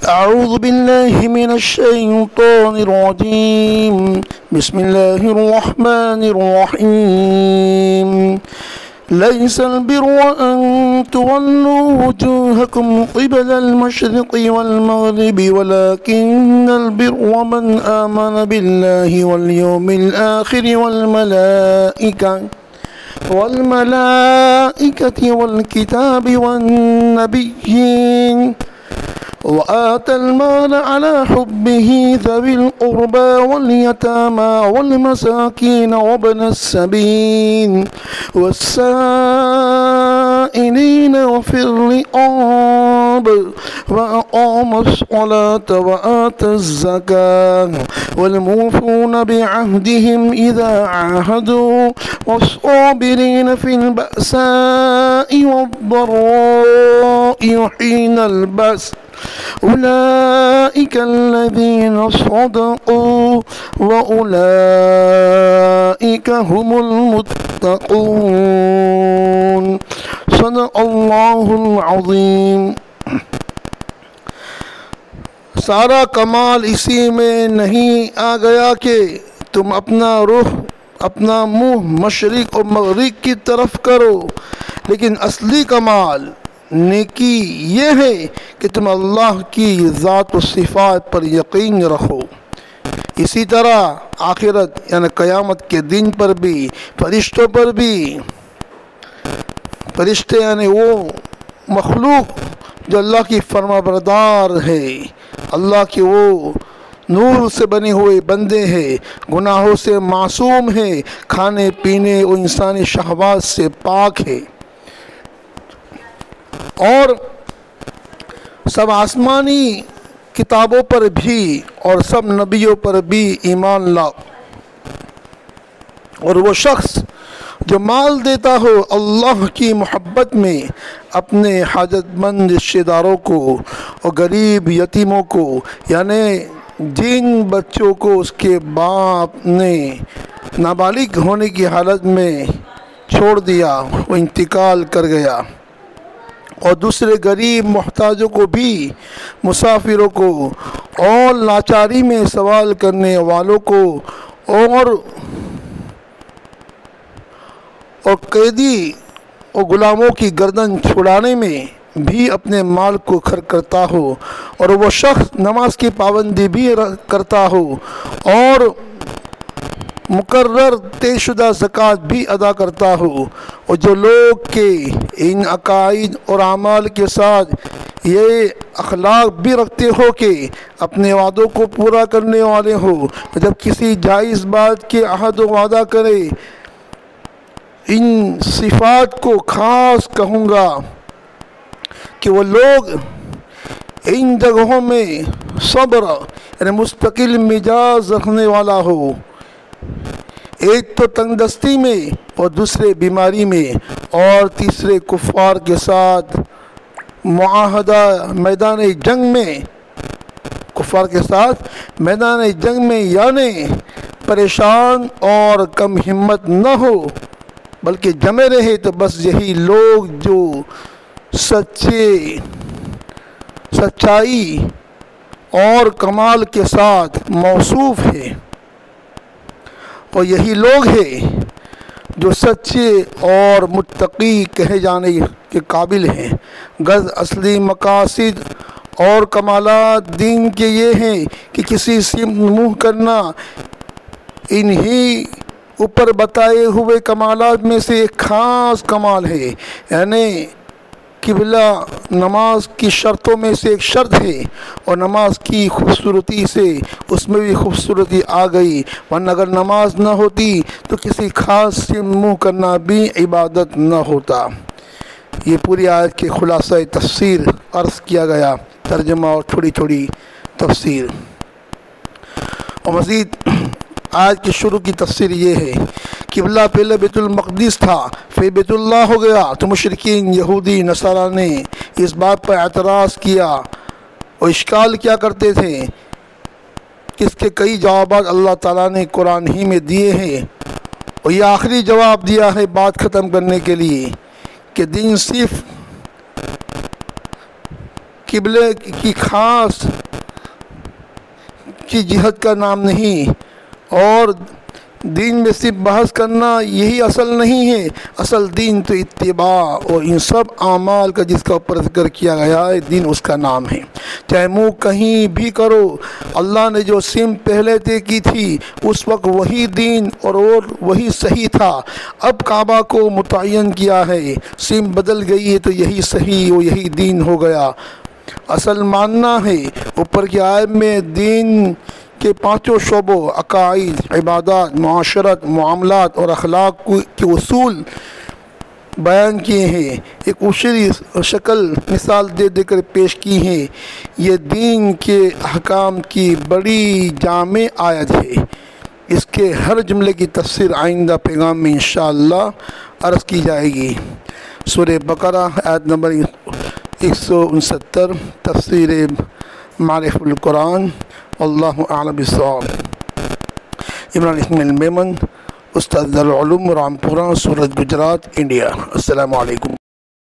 أعوذ بالله من الشيطان الرجيم بسم الله الرحمن الرحيم ليس البر أن تولوا وجوهكم قبل المشرق والمغرب ولكن البر من آمن بالله واليوم الآخر والملائكة والكتاب والنبيين وآتى المال على حبه ذوي القربى واليتامى والمساكين وابن السبيل والسائلين وفي الرقاب وأقام الصلاة وآتى الزكاة والموفون بعهدهم إذا عاهدوا والصابرين في البأساء والضراء وحين البأس أولئك الذين صدقوا وأولئك هم المتقون صدق الله العظيم۔ سارا کمال اسی میں نہیں آ گیا کہ تم اپنا رخ اپنا منہ مشرق اور مغرب کی طرف کرو، لیکن اصلی کمال نیکی یہ ہے کہ تم اللہ کی ذات و صفات پر یقین رکھو۔ اسی طرح آخرت یعنی قیامت کے دن پر بھی فرشتوں پر بھی، فرشتے یعنی وہ مخلوق جو اللہ کی فرما بردار ہے، اللہ کے وہ نور سے بنے ہوئے بندے ہیں، گناہوں سے معصوم ہیں، کھانے پینے اور انسانی شہوات سے پاک ہے، اور سب آسمانی کتابوں پر بھی اور سب نبیوں پر بھی ایمان لاؤ۔ اور وہ شخص جو مال دیتا ہو اللہ کی محبت میں اپنے حاجت مند رشتہ داروں کو اور غریب یتیموں کو، یعنی جن بچوں کو اس کے باپ نے نابالغ ہونے کی حالت میں چھوڑ دیا، وہ انتقال کر گیا، اور دوسرے غریب محتاجوں کو بھی، مسافروں کو اور لاچاری میں سوال کرنے والوں کو اور قیدی اور غلاموں کی گردن چھڑانے میں بھی اپنے مال کو خرچ کرتا ہو، اور وہ شخص نماز کی پابندی بھی کرتا ہو اور مقرر طے شدہ زکوٰۃ بھی ادا کرتا ہو، اور جو لوگ کے ان عقائد اور اعمال کے ساتھ یہ اخلاق بھی رکھتے ہو کہ اپنے وعدوں کو پورا کرنے والے ہو، جب کسی جائز بات کے عہد و وعدہ کرے۔ ان صفات کو خاص کہوں گا کہ وہ لوگ ان جگہوں میں صبر یعنی مستقل مزاج رکھنے والا ہو، ایک تو تنگ دستی میں اور دوسرے بیماری میں، اور تیسرے کفار کے ساتھ معاہدہ میدان جنگ میں، کفار کے ساتھ میدان جنگ میں یعنی پریشان اور کم ہمت نہ ہو بلکہ جمے رہے۔ تو بس یہی لوگ جو سچائی اور کمال کے ساتھ موصوف ہے، اور یہی لوگ ہیں جو سچے اور متقی کہے جانے کے قابل ہیں۔ غرض اصلی مقاصد اور کمالات دین کے یہ ہیں کہ کسی سے منہ کرنا انہی اوپر بتائے ہوئے کمالات میں سے ایک خاص کمال ہے، یعنی قبلہ نماز کی شرطوں میں سے ایک شرط ہے، اور نماز کی خوبصورتی سے اس میں بھی خوبصورتی آ گئی، ورنہ اگر نماز نہ ہوتی تو کسی خاص سے منہ کرنا بھی عبادت نہ ہوتا۔ یہ پوری آیت کے خلاصہ تفسیر عرض کیا گیا، ترجمہ اور تھوڑی تھوڑی تفسیر۔ اور مزید آج کی شروع کی تفسیر یہ ہے، قبلہ پہلے بیت المقدس تھا، پھر بیت اللہ ہو گیا، تو مشرکین یہودی نصارہ نے اس بات پر اعتراض کیا اور اشکال کیا کرتے تھے، اس کے کئی جوابات اللہ تعالیٰ نے قرآن ہی میں دیے ہیں، اور یہ آخری جواب دیا ہے بات ختم کرنے کے لیے کہ دین صرف قبلے کی خاص کی جہت کا نام نہیں، اور دین میں صرف بحث کرنا یہی اصل نہیں ہے۔ اصل دین تو اتباع اور ان سب اعمال کا جس کا اوپر ذکر کیا گیا ہے، دین اس کا نام ہے۔ چاہے منہ کہیں بھی کرو، اللہ نے جو سم پہلے طے کی تھی اس وقت وہی دین اور وہی صحیح تھا۔ اب کعبہ کو متعین کیا ہے، سم بدل گئی ہے تو یہی صحیح اور یہی دین ہو گیا۔ اصل ماننا ہے اوپر کی آیت میں دین کے پانچوں شعبوں، عقائد، عبادات، معاشرت، معاملات اور اخلاق کے اصول بیان کیے ہیں، ایک اصولی شکل مثال دے دے کر پیش کی ہیں۔ یہ دین کے احکام کی بڑی جامع آیت ہے۔ اس کے ہر جملے کی تفسیر آئندہ پیغام میں انشاءاللہ عرض کی جائے گی۔ سورہ بقرہ آیت نمبر 169، تفسیر معرف القرآن۔ اللہ اعلم بالصواب۔ عمران اسماعیل میمن، استاد دارالعلوم رامپورہ، سورت گجرات، انڈیا۔ السلام علیکم۔